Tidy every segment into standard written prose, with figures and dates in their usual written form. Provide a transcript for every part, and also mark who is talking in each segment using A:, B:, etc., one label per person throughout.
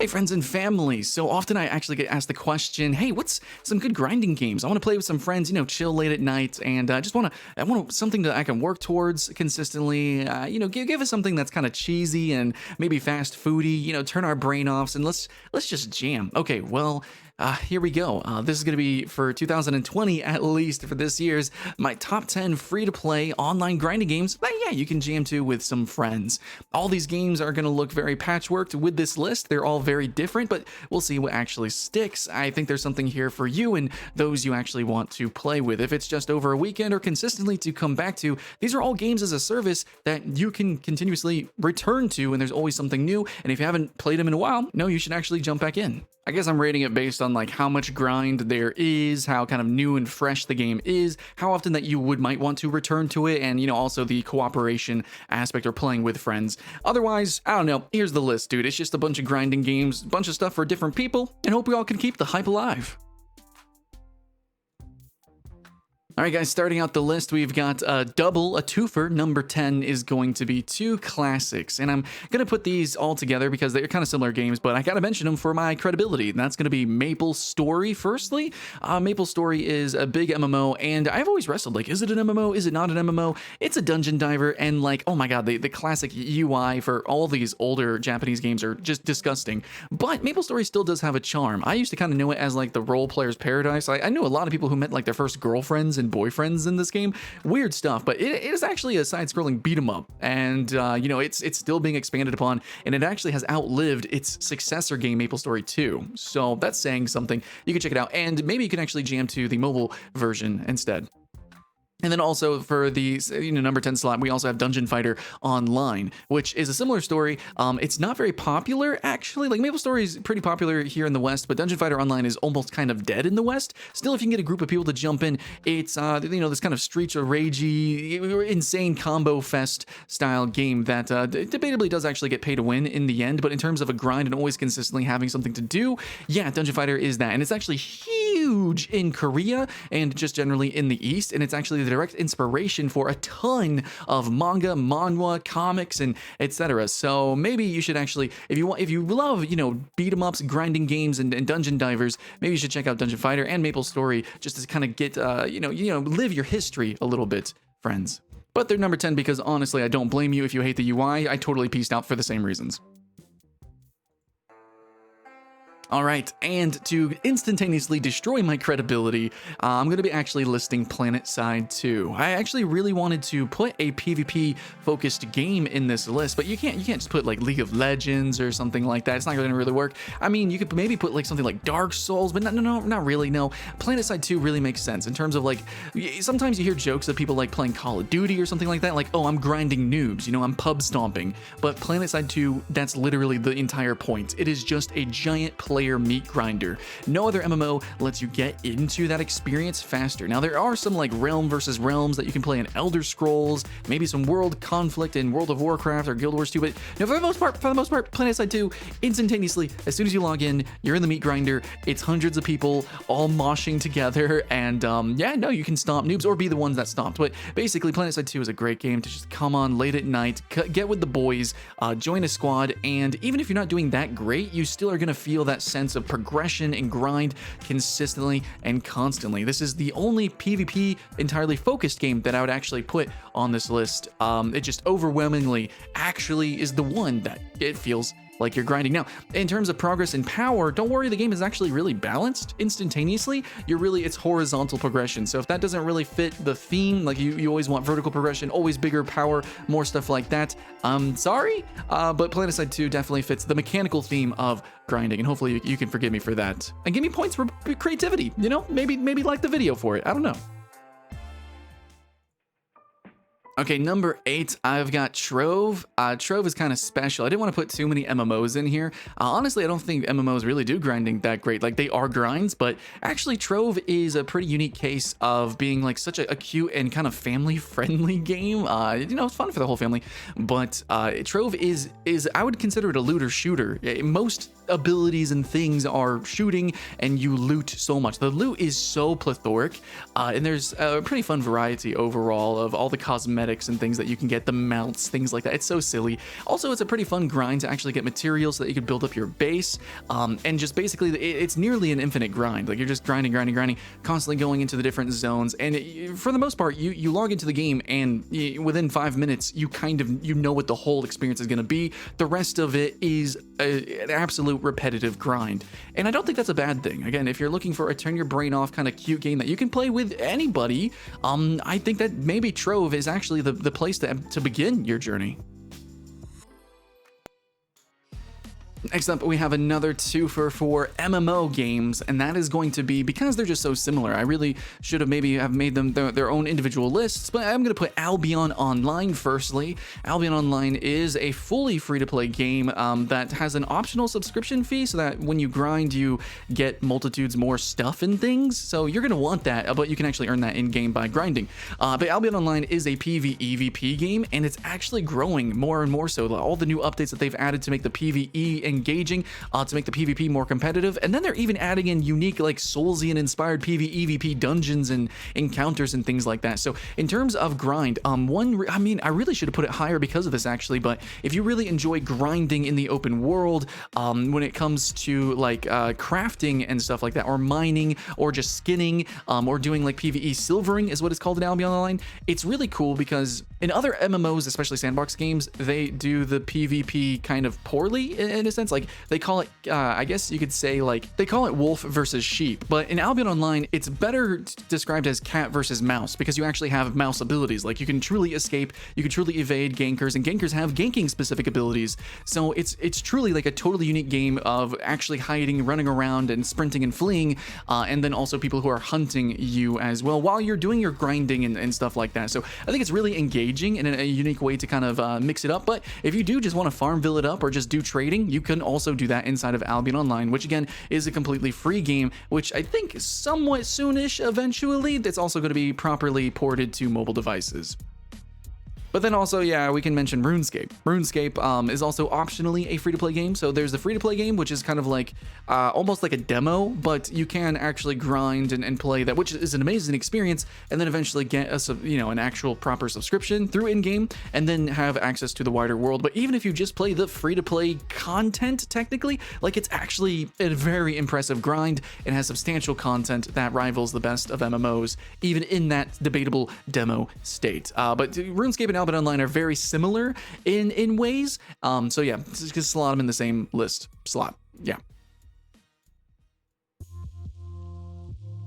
A: Hey friends and family, so often I actually get asked the question, hey, what's some good grinding games? I want to play with some friends, chill late at night, and I want something that I can work towards consistently, give us something that's kind of cheesy and maybe fast foody, turn our brain offs and let's just jam. Okay, well, here we go. This is going to be for 2020, at least for this year's, my top 10 free-to-play online grinding games that, yeah, you can jam to with some friends. All these games are going to look very patchworked with this list. They're all very different, but we'll see what actually sticks. I think there's something here for you and those you actually want to play with. If it's just over a weekend or consistently to come back to, these are all games as a service that you can continuously return to, and there's always something new. And if you haven't played them in a while, no, you should actually jump back in. I guess I'm rating it based on like how much grind there is, how kind of new and fresh the game is, how often that you might want to return to it, and also the cooperation aspect or playing with friends. Otherwise, I don't know, here's the list, dude. It's just a bunch of grinding games, a bunch of stuff for different people, and hope we all can keep the hype alive. All right, guys, starting out the list, we've got a twofer. Number 10 is going to be two classics, and I'm going to put these all together because they're kind of similar games, but I got to mention them for my credibility, and that's going to be Maplestory, firstly. Maplestory is a big MMO, and I've always wrestled, like, is it an MMO? Is it not an MMO? It's a dungeon diver, and, like, oh my god, the classic UI for all these older Japanese games are just disgusting, but Maplestory still does have a charm. I used to kind of know it as, like, the role player's paradise. I knew a lot of people who met, like, their first girlfriends and boyfriends in this game. Weird stuff, but it is actually a side-scrolling beat-em-up, and it's still being expanded upon, and it actually has outlived its successor game, Maplestory 2. So that's saying something. You can check it out, and maybe you can actually jam to the mobile version instead. And then also for the number 10 slot, we also have Dungeon Fighter Online, which is a similar story. It's not very popular, actually. Like, Maplestory is pretty popular here in the West, but Dungeon Fighter Online is almost kind of dead in the West. Still, if you can get a group of people to jump in, it's, this kind of Streets of Ragey, insane combo fest style game that debatably does actually get pay to win in the end, but in terms of a grind and always consistently having something to do, yeah, Dungeon Fighter is that. And it's actually huge in Korea and just generally in the East, and it's actually the direct inspiration for a ton of manga, manhwa, comics, and etc. So maybe you should actually, if you love, beat 'em ups, grinding games, and dungeon divers, maybe you should check out Dungeon Fighter and Maplestory just to kind of get, live your history a little bit, friends. But they're number 10 because honestly, I don't blame you if you hate the UI. I totally pieced out for the same reasons. All right, and to instantaneously destroy my credibility, I'm going to be actually listing Planetside 2. I actually really wanted to put a PvP-focused game in this list, but you can't just put like League of Legends or something like that. It's not going to really work. I mean, you could maybe put like something like Dark Souls, but no, not really. No, Planetside 2 really makes sense in terms of like, sometimes you hear jokes of people like playing Call of Duty or something like that, like, oh, I'm grinding noobs, I'm pub stomping. But Planetside 2, that's literally the entire point. It is just a giant player meat grinder. No other MMO lets you get into that experience faster. Now, there are some like realm versus realms that you can play in Elder Scrolls, maybe some world conflict in World of Warcraft or Guild Wars 2, but for the most part, Planetside 2, instantaneously, as soon as you log in, you're in the meat grinder. It's hundreds of people all moshing together, and you can stomp noobs or be the ones that stomped. But basically, Planetside 2 is a great game to just come on late at night, get with the boys, join a squad, and even if you're not doing that great, you still are going to feel that sense of progression and grind consistently and constantly. This is the only PvP entirely focused game that I would actually put on this list. It just overwhelmingly actually is the one that it feels like you're grinding. Now, in terms of progress and power, don't worry, the game is actually really balanced instantaneously. It's horizontal progression. So if that doesn't really fit the theme, like you always want vertical progression, always bigger power, more stuff like that, I'm sorry, but Planetside 2 definitely fits the mechanical theme of grinding, and hopefully you can forgive me for that. And give me points for creativity, maybe like the video for it, I don't know. Okay, number 8, I've got Trove. Trove is kind of special. I didn't want to put too many MMOs in here. Honestly, I don't think MMOs really do grinding that great. Like, they are grinds, but actually Trove is a pretty unique case of being like such a cute and kind of family-friendly game. It's fun for the whole family, but Trove is I would consider it a looter shooter. Most abilities and things are shooting, and you loot so much. The loot is so plethoric, and there's a pretty fun variety overall of all the cosmetics and things that you can get, the mounts, things like that. It's so silly. Also, it's a pretty fun grind to actually get materials so that you can build up your base, and just basically it's nearly an infinite grind. Like, you're just grinding, constantly going into the different zones, and for the most part, you log into the game, and within 5 minutes, you know what the whole experience is going to be. The rest of it is an absolute repetitive grind, and I don't think that's a bad thing. Again, if you're looking for a turn your brain off kind of cute game that you can play with anybody, I think that maybe Trove is actually the place to begin your journey. Next up, we have another twofer for MMO games, and that is going to be, because they're just so similar, I really should have maybe made them their own individual lists, but I'm going to put Albion Online firstly. Albion Online is a fully free-to-play game that has an optional subscription fee, so that when you grind, you get multitudes more stuff and things, so you're going to want that, but you can actually earn that in-game by grinding. But Albion Online is a PvEVP game, and it's actually growing more and more so. All the new updates that they've added to make the PvE engaging, to make the PvP more competitive, and then they're even adding in unique, like, Soulsian inspired PvEVP dungeons and encounters and things like that. So in terms of grind, I really should have put it higher because of this actually, but if you really enjoy grinding in the open world, when it comes to like crafting and stuff like that, or mining, or just skinning, or doing like PvE silvering is what it's called in Albion Online, it's really cool because in other MMOs, especially sandbox games, they do the PvP kind of poorly in a sense. Like, they call it, I guess you could say, like, they call it wolf versus sheep, but in Albion Online, it's better described as cat versus mouse, because you actually have mouse abilities. Like, you can truly escape, you can truly evade gankers, and gankers have ganking specific abilities. So it's truly like a totally unique game of actually hiding, running around, and sprinting and fleeing, and then also people who are hunting you as well while you're doing your grinding and stuff like that. So I think it's really engaging and a unique way to kind of mix it up. But if you do just want to farmville it up or just do trading, you can also do that inside of Albion Online, which again is a completely free game, which I think somewhat soonish eventually, that's also going to be properly ported to mobile devices. But then also, yeah, we can mention RuneScape. RuneScape is also optionally a free-to-play game. So there's the free-to-play game, which is kind of like almost like a demo, but you can actually grind and play that, which is an amazing experience, and then eventually get an actual proper subscription through in-game, and then have access to the wider world. But even if you just play the free-to-play content, technically, like, it's actually a very impressive grind and has substantial content that rivals the best of MMOs, even in that debatable demo state. But RuneScape and Albion Online are very similar in ways. So yeah, just slot them in the same list slot. Yeah.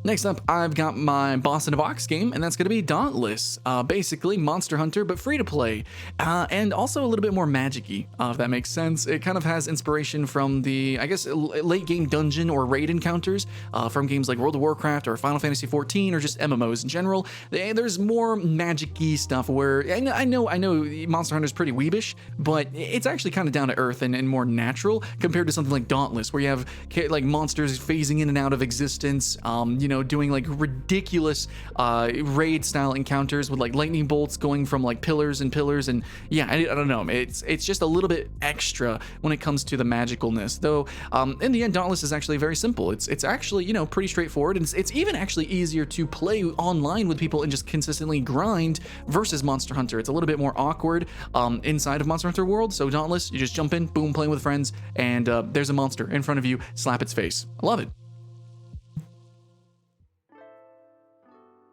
A: Next up, I've got my boss in a box game, and that's going to be Dauntless. Basically, Monster Hunter, but free to play, and also a little bit more magic-y, if that makes sense. It kind of has inspiration from the, I guess, late game dungeon or raid encounters from games like World of Warcraft or Final Fantasy XIV, or just MMOs in general. There's more magic-y stuff where I know Monster Hunter is pretty weebish, but it's actually kind of down to earth and more natural compared to something like Dauntless, where you have like monsters phasing in and out of existence. Doing like ridiculous raid style encounters with like lightning bolts going from like pillars, and yeah, I don't know, it's just a little bit extra when it comes to the magicalness, though. In the end, Dauntless is actually very simple. It's actually pretty straightforward, and it's even actually easier to play online with people and just consistently grind versus Monster Hunter. It's a little bit more awkward inside of Monster Hunter world. So Dauntless, you just jump in, boom, playing with friends, and there's a monster in front of you, slap its face. I love it.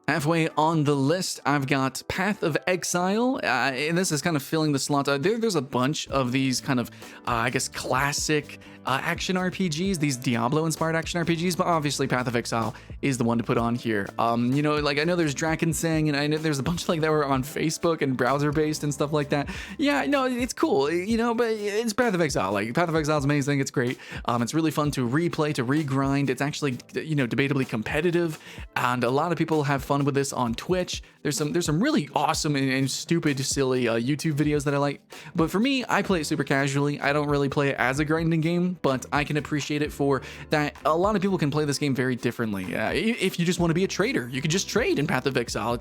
A: Halfway on the list, I've got Path of Exile, and this is kind of filling the slot. There's a bunch of these kind of, I guess, classic action RPGs, these Diablo-inspired action RPGs, but obviously Path of Exile is the one to put on here. Like, I know there's Drakensang, and I know there's a bunch like that were on Facebook and browser-based and stuff like that. Yeah, no, it's cool, but it's Path of Exile. Like, Path of Exile is amazing, it's great. It's really fun to replay, to regrind. It's actually, debatably competitive, and a lot of people have fun with this on Twitch. There's some really awesome and stupid, silly YouTube videos that I like, but for me, I play it super casually. I don't really play it as a grinding game, but I can appreciate it for that. A lot of people can play this game very differently. If you just want to be a trader, you can just trade in Path of Exile.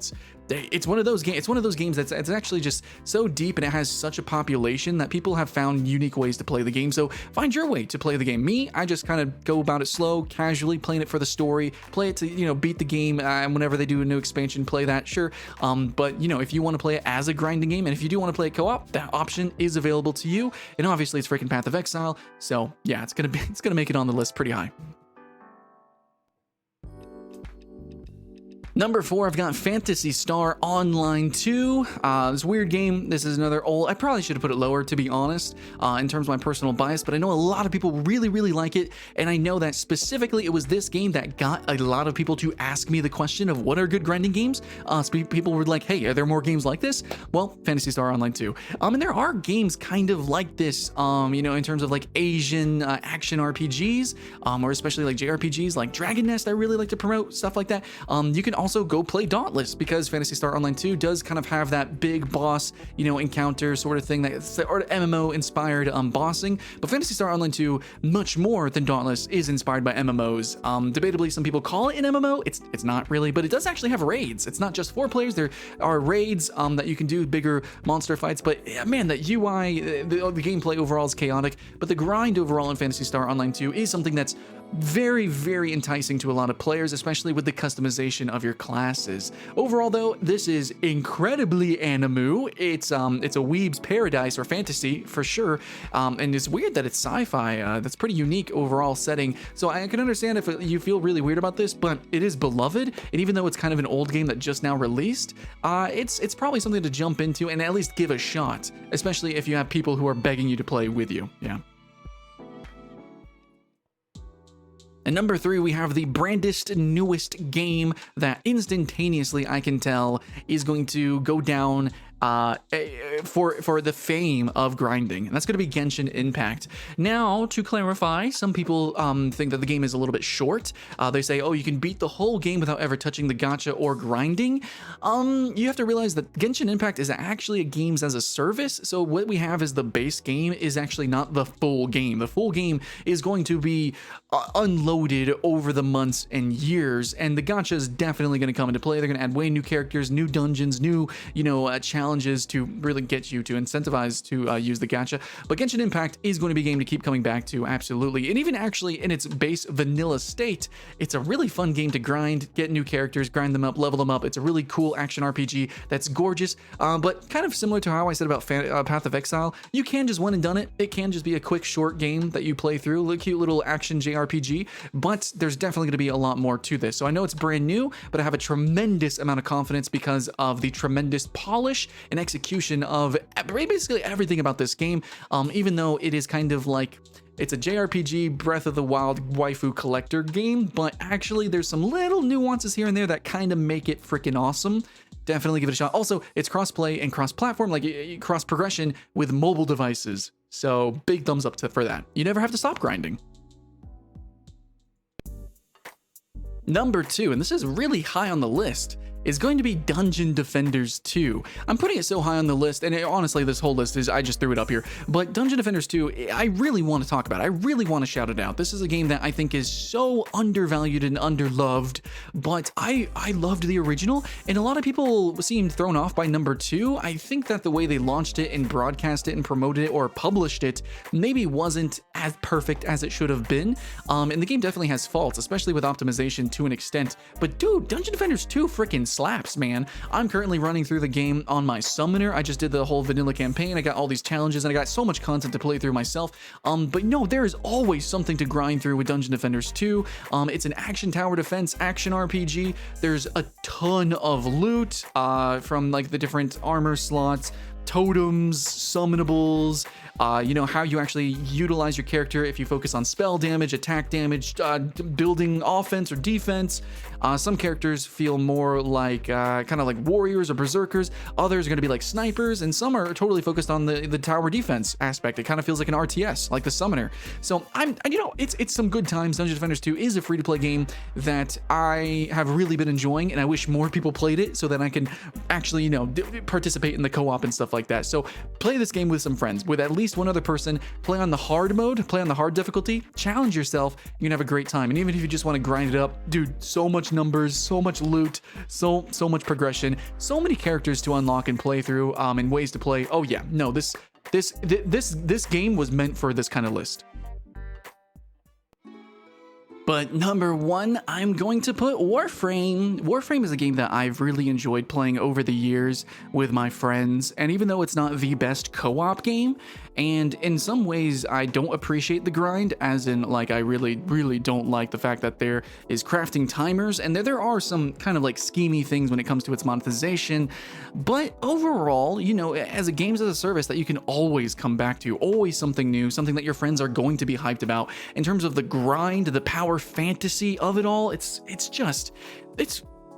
A: it's one of those games. It's one of those games that's it's actually just so deep, and it has such a population that people have found unique ways to play the game. So find your way to play the game. Me, I just kind of go about it slow, casually, playing it for the story, play it to beat the game. And whenever they do a new expansion, play that, sure. But if you want to play it as a grinding game, and if you do want to play it co-op, that option is available to you. And obviously, it's freaking Path of Exile. So yeah, it's gonna make it on the list pretty high. Number 4, I've got Phantasy Star Online 2. This weird game. This is another old. I probably should have put it lower, to be honest, in terms of my personal bias, but I know a lot of people really, really like it, and I know that specifically it was this game that got a lot of people to ask me the question of what are good grinding games. People were like, hey, are there more games like this? Well, Phantasy Star Online 2. And there are games kind of like this, in terms of like Asian action RPGs, or especially like JRPGs, like Dragon Nest. I really like to promote stuff like that. You can also go play Dauntless, because Phantasy Star Online 2 does kind of have that big boss, encounter sort of thing, that's sort of MMO inspired bossing. But Phantasy Star Online 2, much more than Dauntless, is inspired by MMOs. Debatably, some people call it an MMO. It's not really, but it does actually have raids. It's not just 4 players. There are raids that you can do, bigger monster fights. But man, the UI, the gameplay overall is chaotic. But the grind overall in Phantasy Star Online 2 is something that's very, very enticing to a lot of players, especially with the customization of your classes. Overall, though, this is incredibly anime. It's a weeb's paradise, or fantasy for sure. And it's weird that it's sci-fi. That's pretty unique overall setting. So I can understand if you feel really weird about this, but it is beloved. And even though it's kind of an old game that just now released, it's probably something to jump into and at least give a shot, especially if you have people who are begging you to play with you. Yeah. And number 3, we have the brandest, newest game that instantaneously, I can tell, is going to go down for the fame of grinding, and that's going to be Genshin Impact. Now, to clarify, some people think that the game is a little bit short. They say, oh, you can beat the whole game without ever touching the gacha or grinding. You have to realize that Genshin Impact is actually a games as a service, so what we have is the base game is actually not the full game. The full game is going to be unloaded over the months and years, and the gacha is definitely going to come into play. They're going to add way new characters, new dungeons, new, challenges to really get you to incentivize to use the gacha. But Genshin Impact is going to be a game to keep coming back to, absolutely. And even actually in its base vanilla state, it's a really fun game to grind, get new characters, grind them up, level them up. It's a really cool action RPG that's gorgeous, but kind of similar to how I said about Path of Exile. You can just one and done it. It can just be a quick short game that you play through, a cute little action JRPG, but there's definitely going to be a lot more to this. So I know it's brand new, but I have a tremendous amount of confidence because of the tremendous polish and execution of basically everything about this game, even though it is kind of like it's a JRPG Breath of the Wild waifu collector game, but actually there's some little nuances here and there that kind of make it freaking awesome. Definitely give it a shot. Also, it's cross-play and cross-platform, like cross-progression with mobile devices, so big thumbs up for that. You never have to stop grinding. Number 2, and this is really high on the list, is going to be Dungeon Defenders 2. I'm putting it so high on the list, and honestly, this whole list is, I just threw it up here, but Dungeon Defenders 2, I really want to talk about it. I really want to shout it out. This is a game that I think is so undervalued and underloved, but I loved the original, and a lot of people seemed thrown off by number 2. I think that the way they launched it and broadcast it and promoted it or published it maybe wasn't as perfect as it should have been, and the game definitely has faults, especially with optimization to an extent, but dude, Dungeon Defenders 2 freaking slaps, man. I'm currently running through the game on my summoner. I just did the whole vanilla campaign. I got all these challenges and I got so much content to play through myself. But no, there is always something to grind through with Dungeon Defenders 2. It's an action tower defense action RPG. There's a ton of loot from like the different armor slots, totems, summonables, how you actually utilize your character if you focus on spell damage, attack damage, building offense or defense. Some characters feel more like kind of like warriors or berserkers. Others are going to be like snipers, and some are totally focused on the tower defense aspect. It kind of feels like an RTS, like the summoner. So it's some good times. Dungeon Defenders 2 is a free-to-play game that I have really been enjoying, and I wish more people played it so that I can actually, participate in the co-op and stuff stuff like that. So play this game with some friends, with at least one other person. Play on the hard mode, play on the hard difficulty, challenge yourself. You're gonna have a great time. And even if you just want to grind it up, dude, so much numbers, so much loot, so much progression, so many characters to unlock and play through, and ways to play. Oh yeah, no, this game was meant for this kind of list. But number 1, I'm going to put Warframe. Warframe is a game that I've really enjoyed playing over the years with my friends, and even though it's not the best co-op game, and in some ways I don't appreciate the grind, as in like I really don't like the fact that there is crafting timers, and there are some kind of like schemy things when it comes to its monetization, but overall, you know, as a games as a service that you can always come back to, always something new, something that your friends are going to be hyped about. In terms of the grind, the power fantasy of it all, it's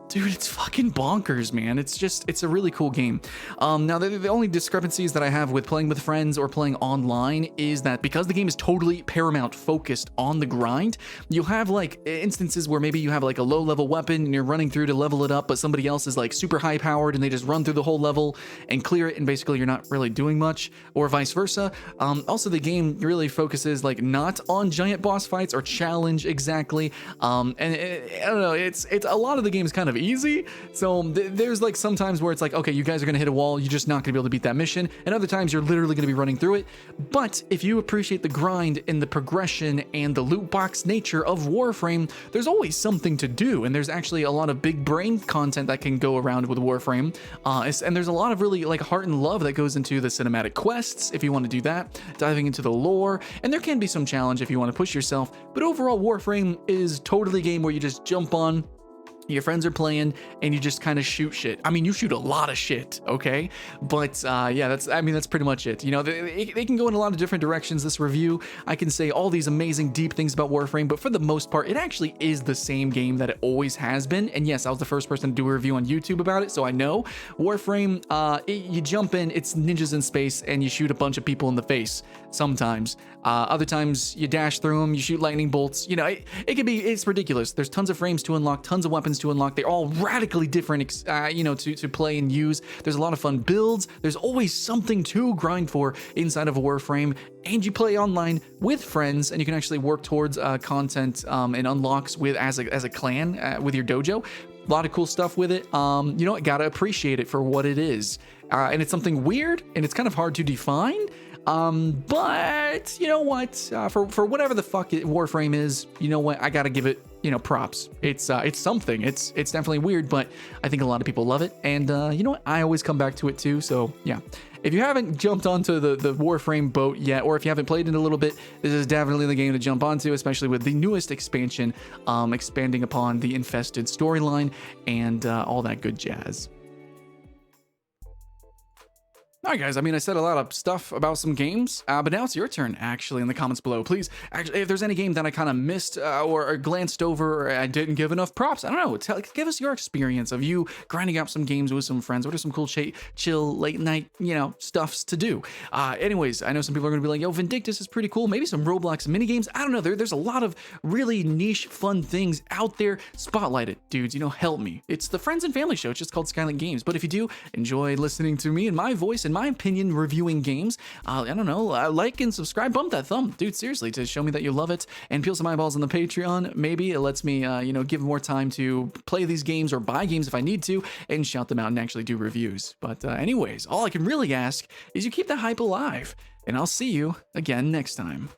A: dude, it's fucking bonkers, man. It's a really cool game. Now, the only discrepancies that I have with playing with friends or playing online is that because the game is totally Paramount focused on the grind, you'll have like instances where maybe you have like a low level weapon and you're running through to level it up, but somebody else is like super high powered and they just run through the whole level and clear it, and basically you're not really doing much, or vice versa. Also, the game really focuses like not on giant boss fights or challenge exactly. And I don't know, it's a lot of the game's kind of easy. So there's like sometimes where it's like, okay, you guys are gonna hit a wall, you're just not gonna be able to beat that mission, and other times you're literally gonna be running through it. But if you appreciate the grind and the progression and the loot box nature of Warframe, there's always something to do, and there's actually a lot of big brain content that can go around with Warframe, and there's a lot of really like heart and love that goes into the cinematic quests if you want to do that, diving into the lore, and there can be some challenge if you want to push yourself. But overall, Warframe is totally a game where you just jump on, your friends are playing, and you just kind of shoot shit. I mean, you shoot a lot of shit, okay? But yeah, that's pretty much it. You know, they can go in a lot of different directions. This review, I can say all these amazing deep things about Warframe, but for the most part, it actually is the same game that it always has been. And yes, I was the first person to do a review on YouTube about it, so I know. Warframe, you jump in, it's ninjas in space, and you shoot a bunch of people in the face sometimes. Other times, you dash through them, you shoot lightning bolts. You know, it's ridiculous. There's tons of frames to unlock, tons of weapons to unlock. They're all radically different, you know, to play and use. There's a lot of fun builds. There's always something to grind for inside of a Warframe, and you play online with friends, and you can actually work towards content and unlocks with as a clan with your dojo. A lot of cool stuff with it. You know, I gotta appreciate it for what it is, and it's something weird, and it's kind of hard to define. But you know what? For whatever the fuck Warframe is, you know what? I gotta give it, you know, props. It's something. It's definitely weird, but I think a lot of people love it, and you know what? I always come back to it too. So yeah, if you haven't jumped onto the Warframe boat yet, or if you haven't played it a little bit, this is definitely the game to jump onto, especially with the newest expansion, expanding upon the Infested storyline and all that good jazz. All right, guys, I mean, I said a lot of stuff about some games, but now it's your turn, actually, in the comments below. Please, actually, if there's any game that I kind of missed or glanced over, or I didn't give enough props, I don't know, give us your experience of you grinding out some games with some friends. What are some cool, chill, late night, you know, stuffs to do? Anyways, I know some people are going to be like, yo, Vindictus is pretty cool. Maybe some Roblox minigames. I don't know. There's a lot of really niche, fun things out there. Spotlight it, dudes. You know, help me. It's the Friends and Family Show. It's just called Skylent Games. But if you do enjoy listening to me and my voice and my opinion reviewing games, I don't know, like and subscribe, bump that thumb, dude, seriously, to show me that you love it, and peel some eyeballs on the Patreon. Maybe it lets me you know, give more time to play these games or buy games if I need to, and shout them out and actually do reviews. But anyways, all I can really ask is you keep the hype alive, and I'll see you again next time.